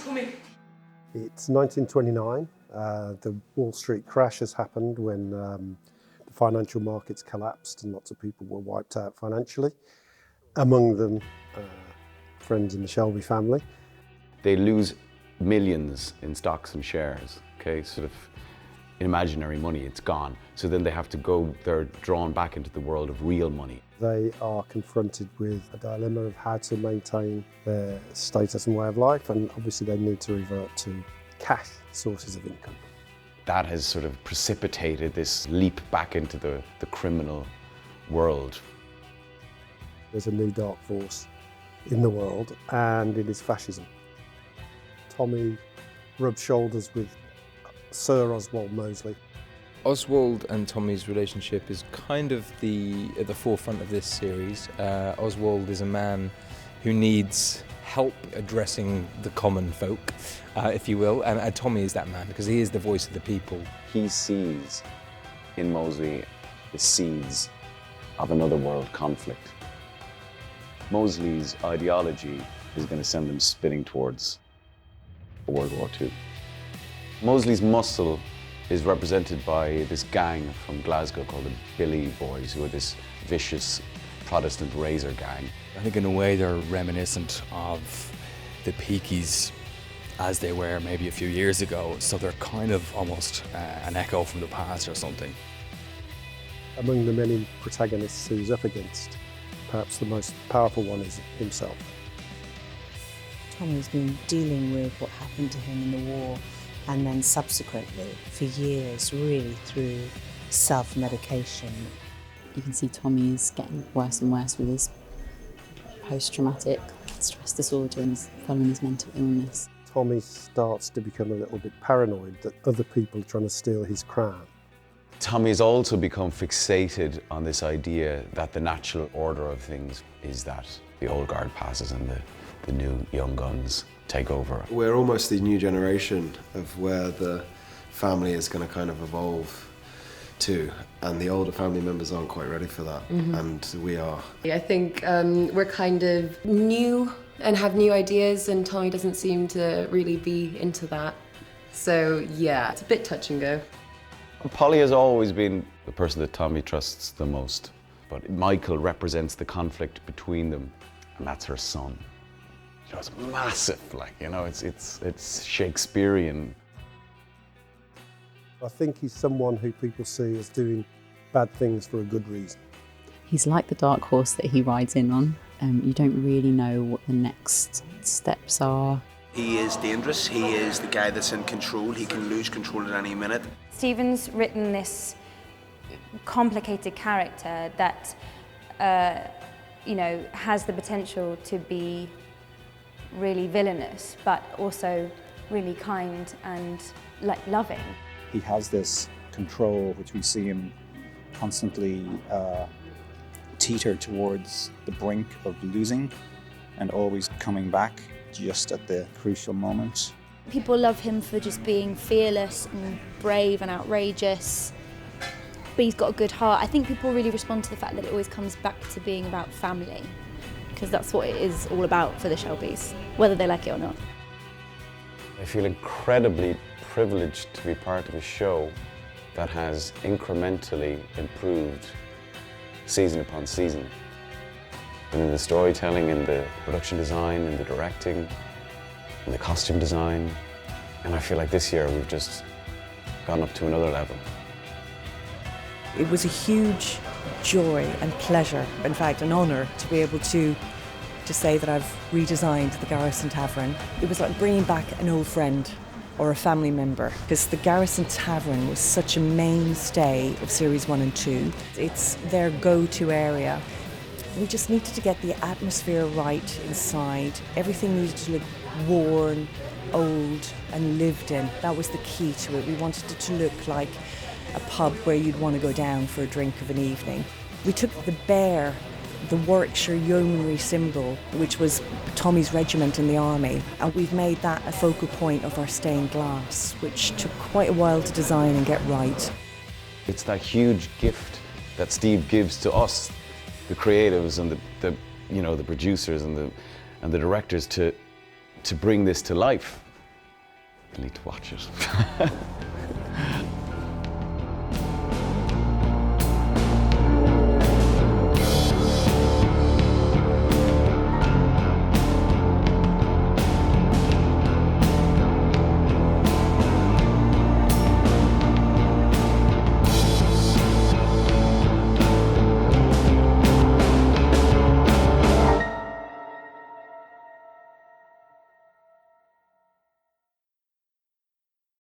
Tommy. It's 1929. The Wall Street crash has happened when the financial markets collapsed and lots of people were wiped out financially. Among them, friends in the Shelby family. They lose millions in stocks and shares, okay, sort of imaginary money, it's gone. So then they have to go, they're drawn back into the world of real money. They are confronted with a dilemma of how to maintain their status and way of life, and obviously they need to revert to cash sources of income. That has sort of precipitated this leap back into the criminal world. There's a new dark force in the world, and it is fascism. Tommy rubs shoulders with Sir Oswald Mosley. Oswald and Tommy's relationship is kind of at the forefront of this series. Oswald is a man who needs help addressing the common folk, if you will, and Tommy is that man because he is the voice of the people. He sees in Mosley the seeds of another world conflict. Mosley's ideology is going to send them spinning towards World War II. Mosley's muscle is represented by this gang from Glasgow called the Billy Boys, who are this vicious Protestant razor gang. I think in a way they're reminiscent of the Peakies as they were maybe a few years ago, so they're kind of almost an echo from the past or something. Among the many protagonists he's up against, perhaps the most powerful one is himself. Tommy's been dealing with what happened to him in the war, and then subsequently, for years, really through self-medication. You can see Tommy is getting worse and worse with his post-traumatic stress disorder and following his mental illness. Tommy starts to become a little bit paranoid that other people are trying to steal his crown. Tommy's also become fixated on this idea that the natural order of things is that the old guard passes and the new young guns take over. We're almost the new generation of where the family is going to kind of evolve to, and the older family members aren't quite ready for that, and we are. I think we're kind of new and have new ideas, and Tommy doesn't seem to really be into that. So yeah, it's a bit touch and go. Polly has always been the person that Tommy trusts the most, but Michael represents the conflict between them, and that's her son. You know, it's massive, like, you know, it's Shakespearean. I think he's someone who people see as doing bad things for a good reason. He's like the dark horse that he rides in on. You don't really know what the next steps are. He is dangerous, he is the guy that's in control, he can lose control at any minute. Stephen's written this complicated character that, you know, has the potential to be really villainous, but also really kind and like loving. He has this control, which we see him constantly teeter towards the brink of losing and always coming back just at the crucial moment. People love him for just being fearless and brave and outrageous, but he's got a good heart. I think people really respond to the fact that it always comes back to being about family, because that's what it is all about for the Shelbys, whether they like it or not. I feel incredibly privileged to be part of a show that has incrementally improved season upon season. And in the storytelling, in the production design, in the directing, in the costume design. And I feel like this year we've just gone up to another level. It was a huge joy and pleasure, in fact an honour, to be able to say that I've redesigned the Garrison Tavern. It was like bringing back an old friend or a family member, because the Garrison Tavern was such a mainstay of Series 1 and 2. It's their go-to area. We just needed to get the atmosphere right inside. Everything needed to look worn, old and lived in. That was the key to it. We wanted it to look like a pub where you'd want to go down for a drink of an evening. We took the bear, the Warwickshire yeomanry symbol, which was Tommy's regiment in the army, and we've made that a focal point of our stained glass, which took quite a while to design and get right. It's that huge gift that Steve gives to us, the creatives and the producers and the directors, to bring this to life. You need to watch it.